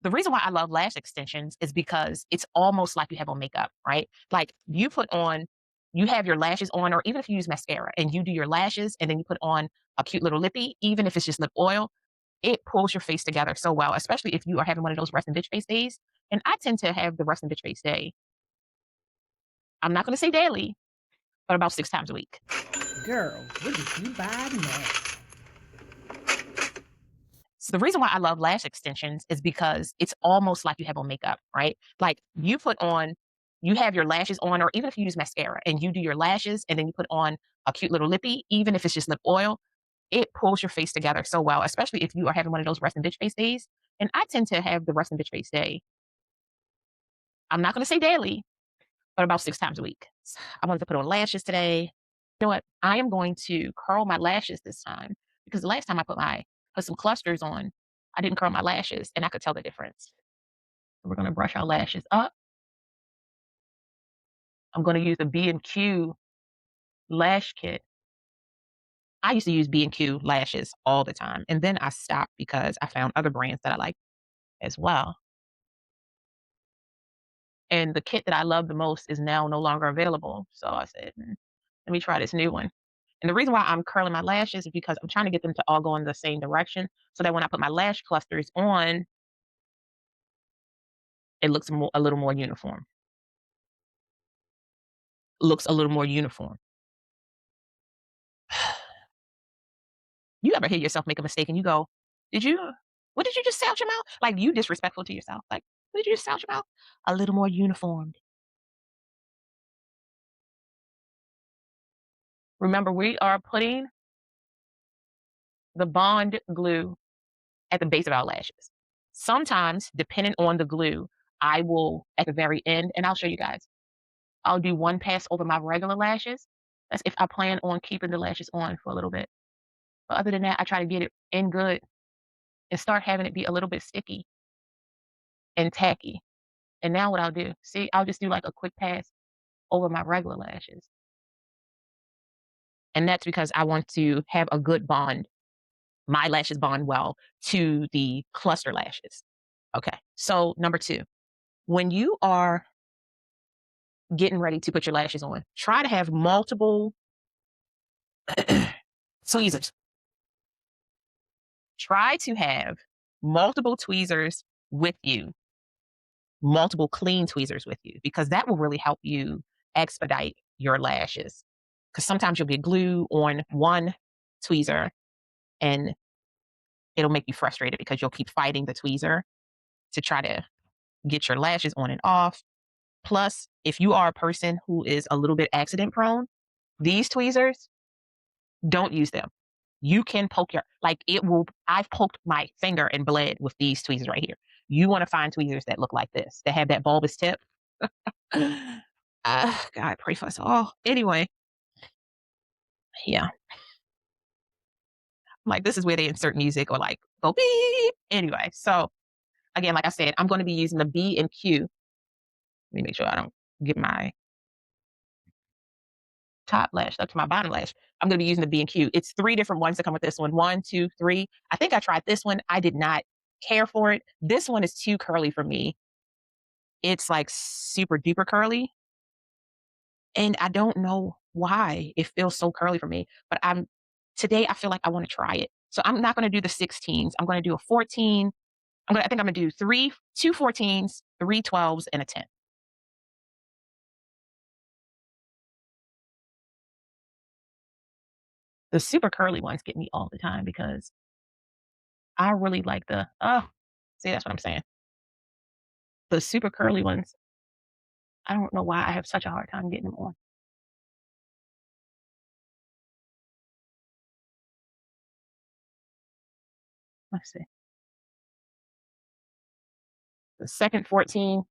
The reason why I love lash extensions is because it's almost like you have on makeup, right? Like you have your lashes on, or even if you use mascara and you do your lashes and then you put on a cute little lippy, even if it's just lip oil, it pulls your face together so well, especially if you are having one of those resting bitch face days. And I tend to have the resting bitch face day. I'm not going to say daily, but about 6 times a week. Girl, what did you buy now? So the reason why I love lash extensions is because it's almost like you have on makeup, right? Like you have your lashes on, or even if you use mascara and you do your lashes and then you put on a cute little lippy, even if it's just lip oil, it pulls your face together so well, especially if you are having one of those resting bitch face days. And I tend to have the resting bitch face day. I'm not going to say daily, but about 6 times a week. I wanted to put on lashes today. You know what? I am going to curl my lashes this time because the last time I put some clusters on, I didn't curl my lashes and I could tell the difference. We're going to brush our lashes up. I'm going to use the B&Q lash kit. I used to use B&Q lashes all the time, and then I stopped because I found other brands that I like as well. And the kit that I love the most is now no longer available. So I said, let me try this new one. And the reason why I'm curling my lashes is because I'm trying to get them to all go in the same direction so that when I put my lash clusters on, it looks a little more uniform. Looks a little more uniform. You ever hear yourself make a mistake and you go, did you, what did you just say out your mouth? Like you disrespectful to yourself. Like, what did you just say out your mouth? A little more uniformed. Remember, we are putting the bond glue at the base of our lashes. Sometimes, depending on the glue, I will at the very end, and I'll show you guys. I'll do one pass over my regular lashes. That's if I plan on keeping the lashes on for a little bit. But other than that, I try to get it in good and start having it be a little bit sticky and tacky. And now what I'll do, see, I'll just do like a quick pass over my regular lashes. And that's because I want to have a good bond. My lashes bond well to the cluster lashes. Okay. So number two, when you are getting ready to put your lashes on, try to have multiple tweezers. Try to have multiple tweezers with you, multiple clean tweezers with you, because that will really help you expedite your lashes. Because sometimes you'll get glue on one tweezer and it'll make you frustrated because you'll keep fighting the tweezer to try to get your lashes on and off. Plus, if you are a person who is a little bit accident prone, these tweezers, don't use them. You can poke I've poked my finger and bled with these tweezers right here. You want to find tweezers that look like this, that have that bulbous tip. God, pray for us all. Anyway, yeah, like this is where they insert music or like go beep. Anyway, so again, like I said, I'm going to be using the B&Q. Let me make sure I don't get my top lash up to my bottom lash. I'm going to be using the B&Q. It's 3 different ones that come with this one. 1, 2, 3. I think I tried this one. I did not care for it. This one is too curly for me. It's like super duper curly. And I don't know why it feels so curly for me, but today I feel like I want to try it. So I'm not going to do the 16s. I'm going to do a 14. I think I'm going to do 2 14s, 3 12s, and a 10. The super curly ones get me all the time because I really like see, that's what I'm saying. The super curly ones, I don't know why I have such a hard time getting them on. Let's see. The second 14,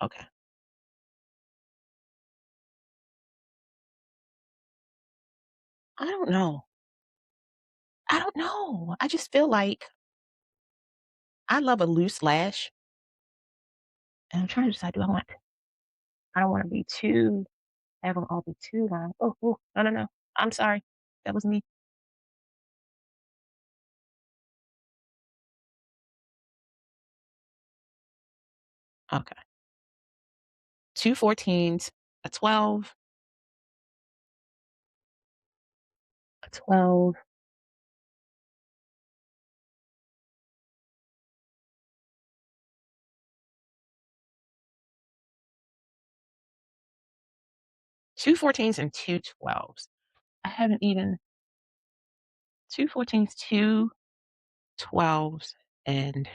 okay. I don't know. I don't know. I just feel like I love a loose lash. And I'm trying to decide, I don't want to be too have them all be too long. Oh, oh, no, no, no. I'm sorry. That was me. Okay. 2 14s, a 12, a 12, 2 14s, and 2 12s. I haven't even 2 14s, 2 12s, and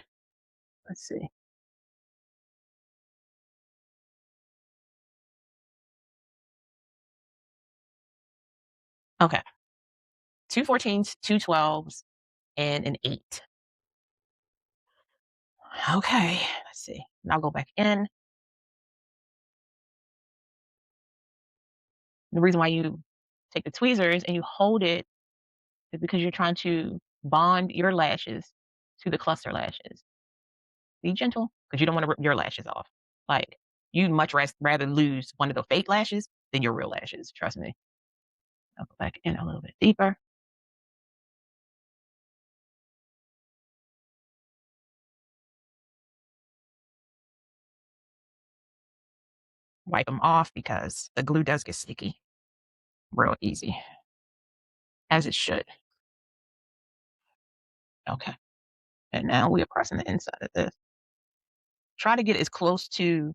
let's see. Okay. 2 14s, 2 12s, and an 8. Okay. Let's see. And I'll go back in. The reason why you take the tweezers and you hold it is because you're trying to bond your lashes to the cluster lashes. Be gentle because you don't want to rip your lashes off. Like, you'd much rather lose one of the fake lashes than your real lashes. Trust me. I'll go back in a little bit deeper. Wipe them off because the glue does get sticky real easy, as it should. Okay. And now we are pressing the inside of this. Try to get as close to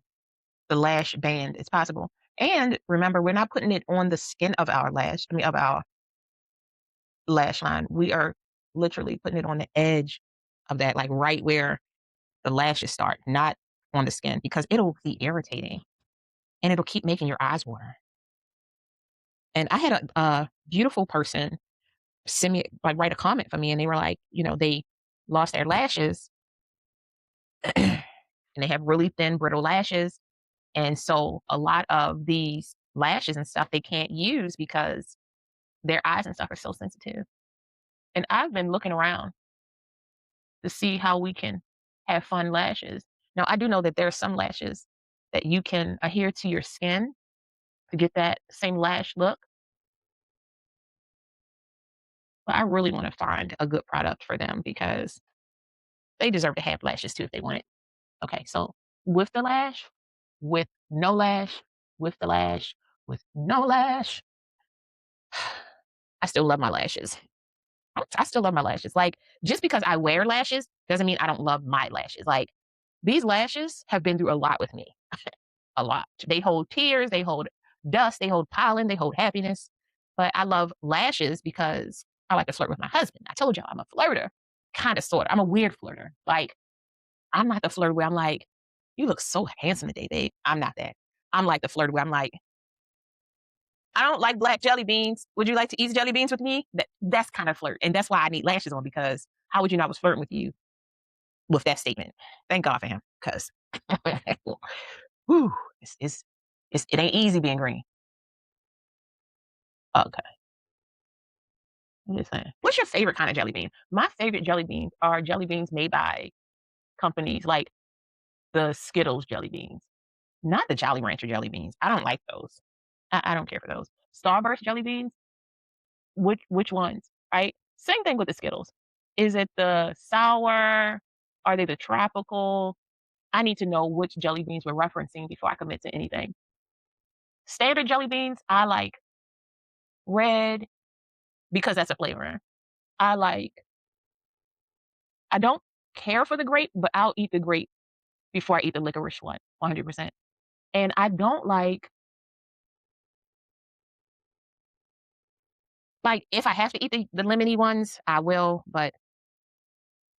the lash band as possible. And remember, we're not putting it on the skin of our lash, I mean, of our lash line. We are literally putting it on the edge of that, like right where the lashes start, not on the skin, because it'll be irritating and it'll keep making your eyes water. And I had a beautiful person send me, like, write a comment for me, and they were like, they lost their lashes and they have really thin, brittle lashes. And so a lot of these lashes and stuff they can't use because their eyes and stuff are so sensitive. And I've been looking around to see how we can have fun lashes. Now, I do know that there are some lashes that you can adhere to your skin to get that same lash look, but I really want to find a good product for them because they deserve to have lashes too if they want it. Okay, so with the lash, with no lash, with the lash, with no lash, I still love my lashes. I still love my lashes. Like, just because I wear lashes doesn't mean I don't love my lashes. Like, these lashes have been through a lot with me. A lot. They hold tears, they hold dust, they hold pollen, they hold happiness. But I love lashes because I like to flirt with my husband. I told y'all I'm a flirter, kind of, sort of. I'm a weird flirter. Like, I'm not the flirt where I'm like, you look so handsome today, babe. I'm not that. I'm like the flirt where I'm like, I don't like black jelly beans. Would you like to eat jelly beans with me? That's kind of flirt. And that's why I need lashes on, because how would you know I was flirting with you with that statement? Thank God for him. Because whew, it ain't easy being green. Okay. I'm just saying. What's your favorite kind of jelly bean? My favorite jelly beans are jelly beans made by companies like the Skittles jelly beans, not the Jolly Rancher jelly beans. I don't like those. I don't care for those. Starburst jelly beans, which ones? Right? Same thing with the Skittles. Is it the sour? Are they the tropical? I need to know which jelly beans we're referencing before I commit to anything. Standard jelly beans, I like red because that's a flavor. I like I don't care for the grape, but I'll eat the grape before I eat the licorice one, 100%. And I don't like, if I have to eat the lemony ones, I will, but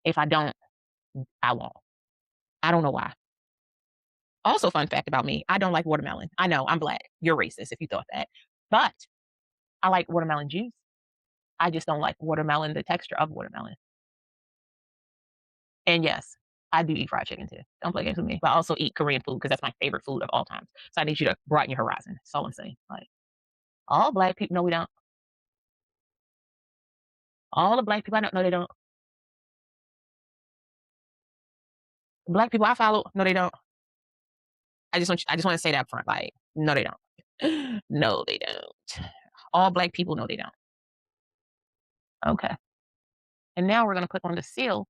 if I don't, I won't. I don't know why. Also, fun fact about me, I don't like watermelon. I know, I'm black. You're racist if you thought that. But I like watermelon juice. I just don't like watermelon, the texture of watermelon. And yes, I do eat fried chicken too. Don't play games with me. But I also eat Korean food because that's my favorite food of all time. So I need you to broaden your horizon. That's all I'm saying. Like, all black people, no, we don't. All the black people I don't, no, they don't. Black people I follow, no, they don't. I just want to say that up front. Like, no, they don't. No, they don't. All black people, no, they don't. Okay. And now we're gonna put on the seal.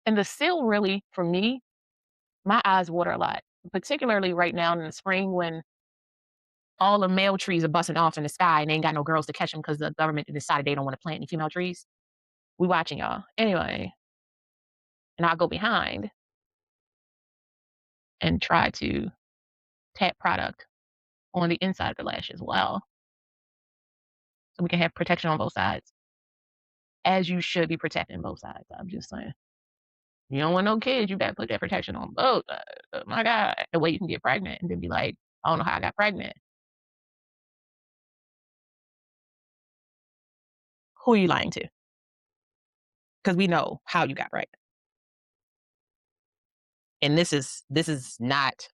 And the seal really, for me, my eyes water a lot, particularly right now in the spring when all the male trees are busting off in the sky and they ain't got no girls to catch them because the government decided they don't want to plant any female trees. We watching y'all. Anyway, and I'll go behind and try to tap product on the inside of the lash as well. So we can have protection on both sides. As you should be protecting both sides. I'm just saying. You don't want no kids, you better put that protection on both sides. Oh my God. The way you can get pregnant and then be like, I don't know how I got pregnant. Who are you lying to? Because we know how you got pregnant. And this is not,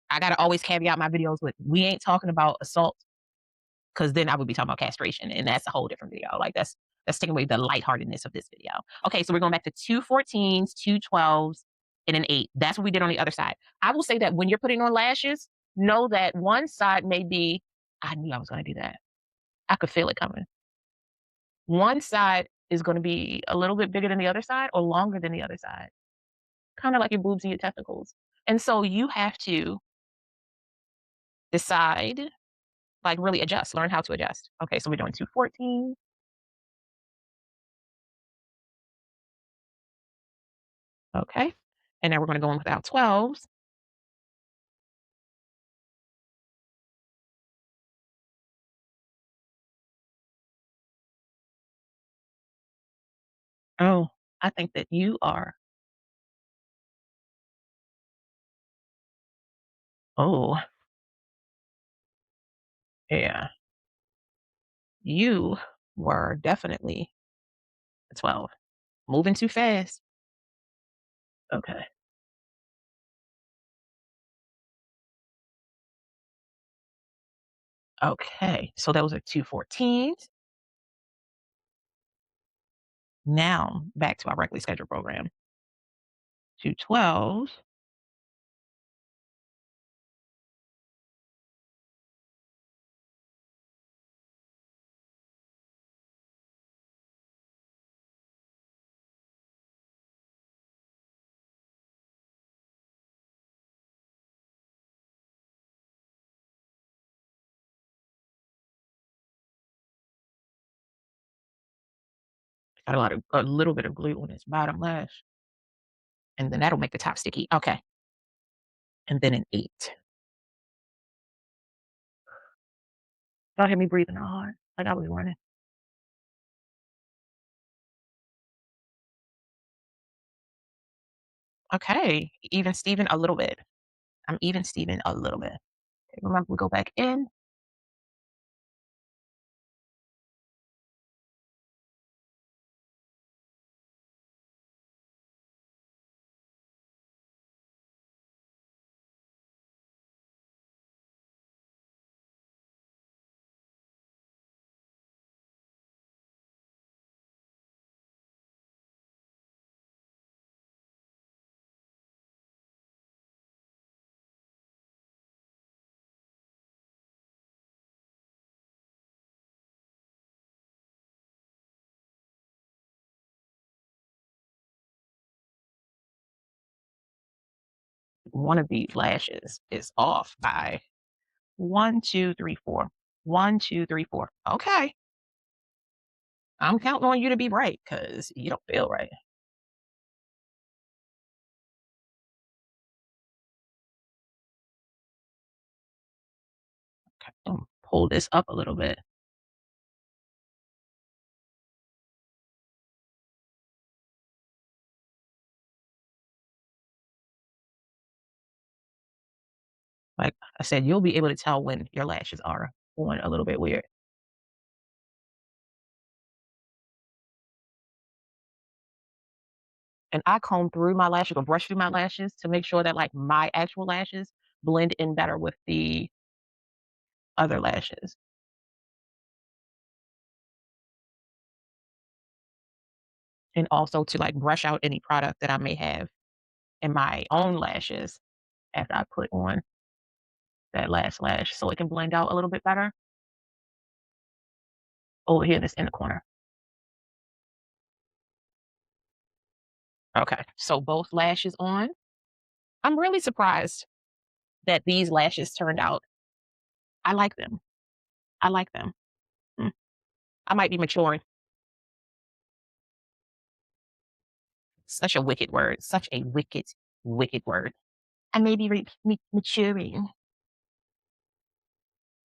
I gotta always caveat my videos with we ain't talking about assault because then I would be talking about castration, and that's a whole different video. Like that's taking away the lightheartedness of this video. Okay, so we're going back to 2 14s, 2 12s, and an 8. That's what we did on the other side. I will say that when you're putting on lashes, know that one side may be, I knew I was going to do that. I could feel it coming. One side is going to be a little bit bigger than the other side or longer than the other side, kind of like your boobs and your testicles. And so you have to decide, like really adjust, learn how to adjust. Okay, so we're doing 2 14. Okay. And now we're gonna go in without 12s. Oh, I think that you are, oh, yeah, you were definitely a 12. Moving too fast. Okay. Okay. So those are 2 14s. Now back to our regularly scheduled program. 2 12s. Got a little bit of glue on its bottom lash. And then that'll make the top sticky. Okay. And then an 8. Y'all hear me breathing hard like I was running. Okay. Even Steven a little bit. I'm even Steven a little bit. Okay, remember, we go back in. One of these lashes is off by 1, 2, 3, 4. 1, 2, 3, 4. Okay. I'm counting on you to be right because you don't feel right. Okay. Pull this up a little bit. Like I said, you'll be able to tell when your lashes are going a little bit weird. And I comb through my lashes or brush through my lashes to make sure that like my actual lashes blend in better with the other lashes. And also to like brush out any product that I may have in my own lashes after I put on. that last lash so it can blend out a little bit better over here that's in the corner. Okay, so both lashes on. I'm really surprised that these lashes turned out. I like them. I like them. Mm, I might be maturing. Such a wicked word. Such a wicked, wicked word. I may be maturing.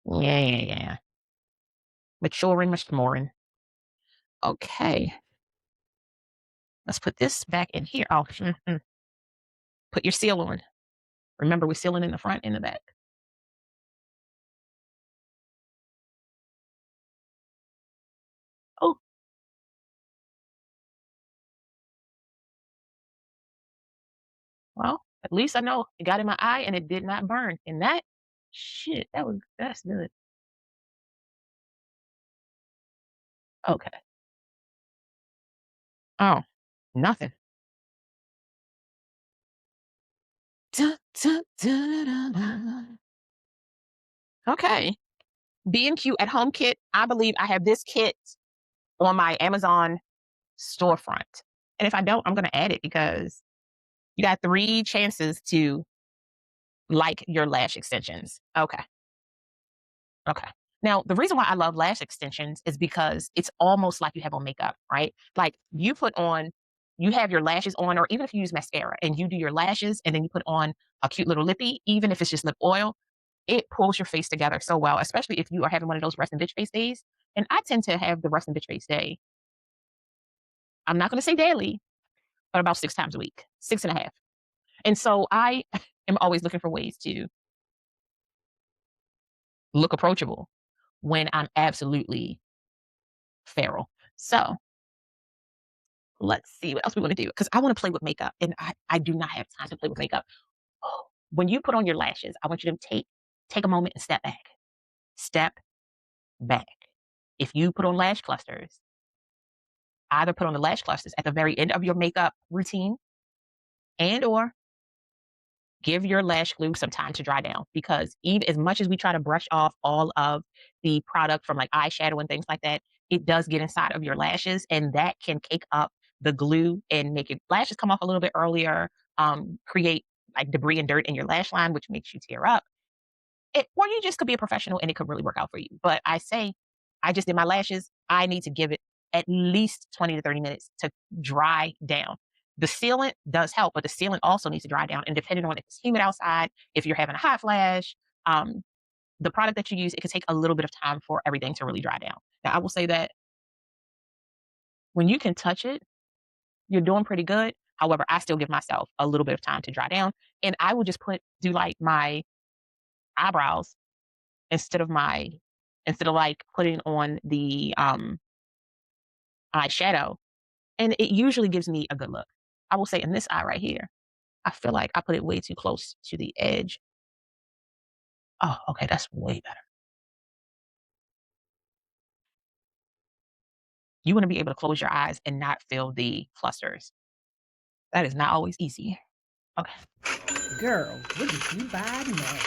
Yeah, yeah, yeah. Maturing, maturing. Okay, let's put this back in here. Oh, put your seal on. Remember, we're sealing in the front and the back. Oh, well, at least I know it got in my eye and it did not burn. And that, shit, that's good. Okay. Oh, nothing. Dun, dun, dun, dun, dun. Okay. B&Q at home kit. I believe I have this kit on my Amazon storefront. And if I don't, I'm going to add it because you got 3 chances to like your lash extensions. Okay. Okay. Now, the reason why I love lash extensions is because it's almost like you have on makeup, right? Like you have your lashes on, or even if you use mascara and you do your lashes and then you put on a cute little lippy, even if it's just lip oil, it pulls your face together so well, especially if you are having one of those rest and bitch face days. And I tend to have the rest and bitch face day. I'm not going to say daily, but about 6 times a week, 6.5. And so I am always looking for ways to look approachable when I'm absolutely feral. So let's see what else we want to do because I want to play with makeup and I do not have time to play with makeup. Oh, when you put on your lashes, I want you to take a moment and step back. Step back. If you put on lash clusters, either put on the lash clusters at the very end of your makeup routine and or give your lash glue some time to dry down because even as much as we try to brush off all of the product from like eyeshadow and things like that, it does get inside of your lashes and that can cake up the glue and make your lashes come off a little bit earlier, create like debris and dirt in your lash line, which makes you tear up. Or you just could be a professional and it could really work out for you. But I say, I just did my lashes. I need to give it at least 20 to 30 minutes to dry down. The sealant does help, but the sealant also needs to dry down. And depending on if it's humid outside, if you're having a hot flash, um, the product that you use, it could take a little bit of time for everything to really dry down. Now, I will say that when you can touch it, you're doing pretty good. However, I still give myself a little bit of time to dry down. And I will just do like my eyebrows instead of my instead of like putting on the eyeshadow, and it usually gives me a good look. I will say in this eye right here, I feel like I put it way too close to the edge. Oh, okay, that's way better. You want to be able to close your eyes and not feel the clusters. That is not always easy. Okay. Girl, what did you buy now?